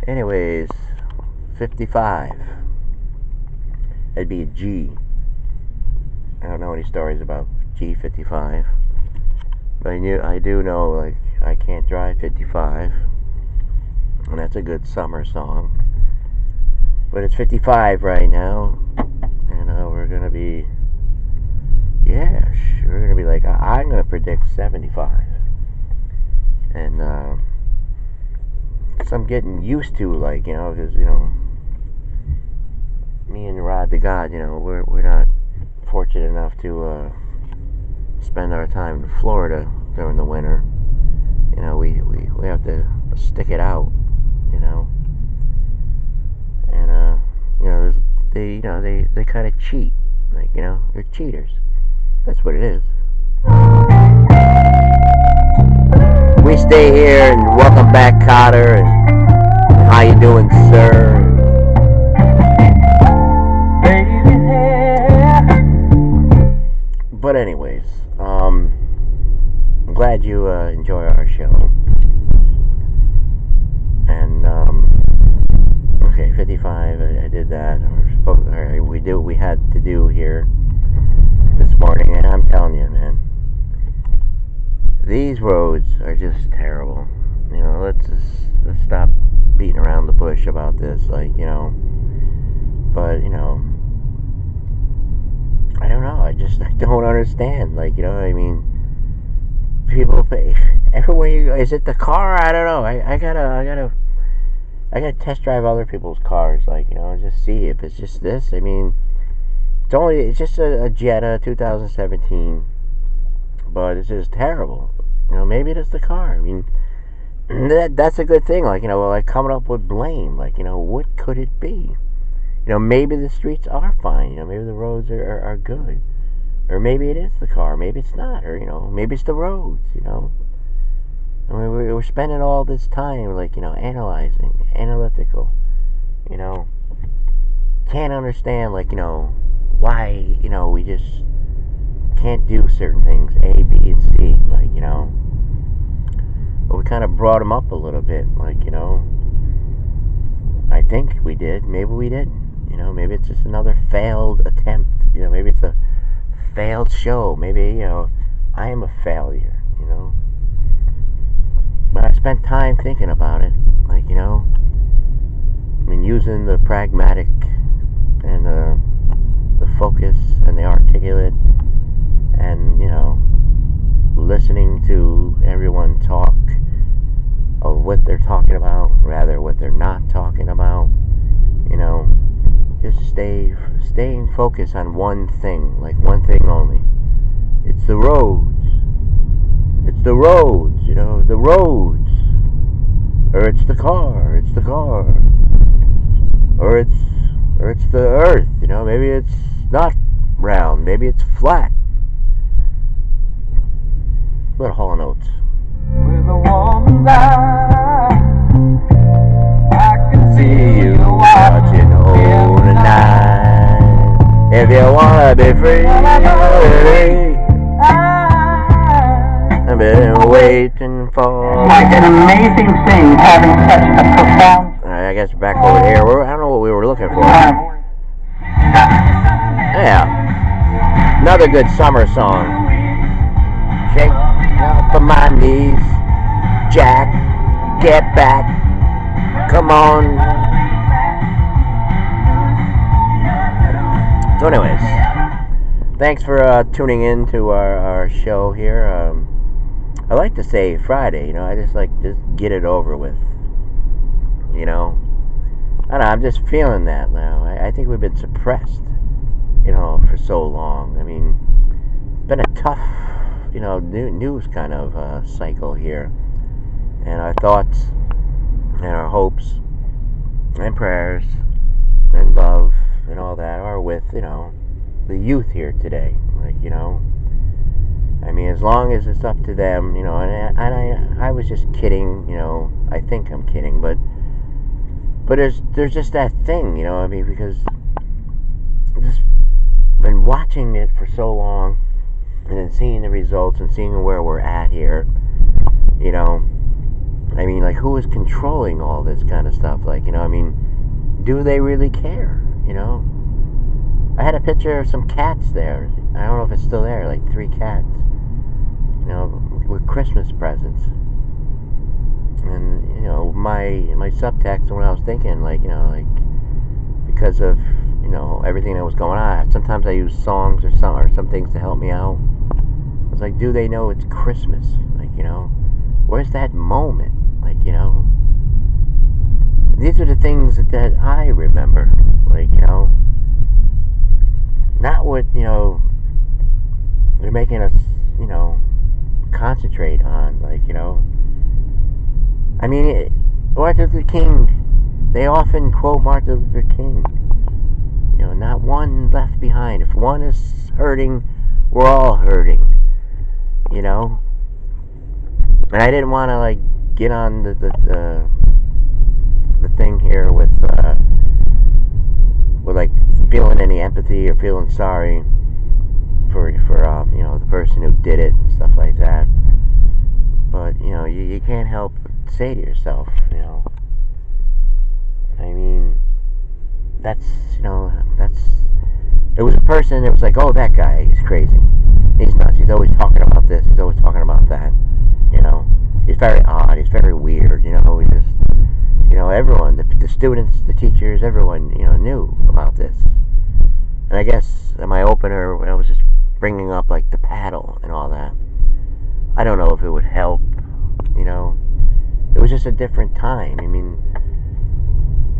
Anyways, 55. That'd be a G. I don't know any stories about G55. But I do know, like, I can't drive 55. And that's a good summer song. But it's 55 right now. And we're going to be, we're going to be like, I'm going to predict 75. And, so I'm getting used to, like, because, me and Rod the God, we're not fortunate enough to spend our time in Florida during the winter. We have to stick it out, and they kind of cheat, like, they're cheaters. That's what it is. We stay here, and welcome back, Cotter, and how you doing, sir? But anyways, I'm glad you enjoy our show. And okay, 55. I did that. We had to do here this morning, and I'm telling you, man, these roads are just terrible. Let's stop beating around the bush about this, like, but I don't know. I don't understand. Like, people pay everywhere you go. Is it the car? I don't know. I gotta test drive other people's cars. Like, just see if it's just this. It's just a Jetta 2017, but it's just terrible. Maybe it's the car. That's a good thing. Like, like coming up with blame. Like, what could it be? Maybe the streets are fine. Maybe the roads are good. Or maybe it is the car. Maybe it's not. Or, maybe it's the roads, we're spending all this time, like, analyzing, analytical, Can't understand, like, why, we just can't do certain things, A, B, and C, like, But we kind of brought them up a little bit, like, I think we did. Maybe we didn't. Maybe it's just another failed attempt. Maybe it's a failed show. Maybe, I am a failure, But I spent time thinking about it. Like, using the pragmatic and the focus and the articulate and, listening to everyone talk of what they're talking about, rather what they're not talking about, just staying focused on one thing, like one thing only. It's the roads. It's the roads, the roads. Or it's the car, Or it's the earth, maybe it's not round, maybe it's flat. Little Hall & Oates. With a woman's eyes, I can see you watching all the night. If you wanna be free, I've been waiting for. It's like an amazing thing having such a profound. I guess back over here. I don't know what we were looking for. Yeah, another good summer song. Shake up on my knees, Jack, get back, come on. So anyways, thanks for tuning in to our show here. I like to say Friday, I just get it over with, I don't know, I'm just feeling that now. I think we've been suppressed, for so long. It's been a tough, news kind of cycle here. And our thoughts and our hopes and prayers and love and all that are with, the youth here today. Like, as long as it's up to them, and I was just kidding, I think I'm kidding, but there's just that thing, because I've just been watching it for so long, and then seeing the results and seeing where we're at here, I mean, like, who is controlling all this kind of stuff? Like, you know, I mean, do they really care? You know, I had a picture of some cats there. I don't know if it's still there, like 3 cats, you know, with Christmas presents. And, you know, my subtext, and what I was thinking, like, you know, like, because of, you know, everything that was going on, sometimes I use songs or some things to help me out. I was like, do they know it's Christmas? Like, you know, where's that moment? Like, you know, these are the things that I remember. Like, you know, not what, you know, they're making us, you know, concentrate on. Like, you know, I mean, Martin Luther King, they often quote Martin Luther King. You know, not one left behind. If one is hurting, we're all hurting. You know? And I didn't want to, like, get on the thing here with like, feeling any empathy or feeling sorry for you know, the person who did it and stuff like that. But, you know, you can't help but say to yourself, you know, I mean, that's, you know, it was a person that was like, oh, that guy, he's crazy, he's nuts, he's always talking about this, he's always talking about that, you know, he's very odd, he's very weird, you know, we just, you know, everyone, the students, the teachers, everyone, you know, knew about this. And I guess in my opener, when I was just bringing up, like, the paddle and all that, I don't know if it would help, you know, it was just a different time. I mean,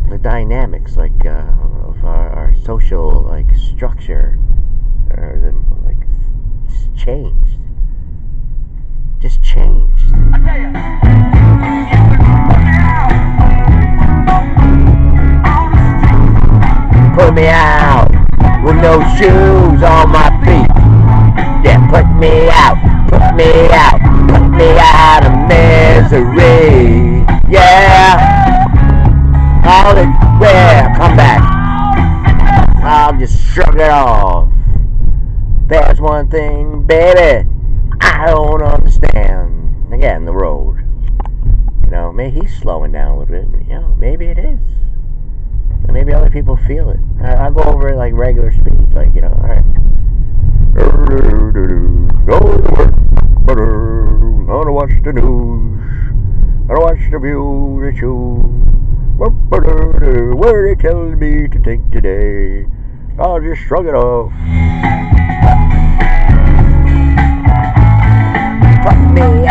the dynamics, like, of our social, like, structure, like, changed. Just changed. I tell you, put me out with no shoes on my feet. Yeah, put me out of misery. Yeah. All it, yeah, come back. I'll just shrug it off. There's one thing, baby, I don't understand. Again, the road. You know, maybe he's slowing down a little bit. You know, maybe it is. And maybe other people feel it. I'll go over it like regular speed. Like, you know, alright. Go to work. I don't watch the news. I don't watch the view, the show. Where they tell me to take today, I'll just shrug it off. Fuck me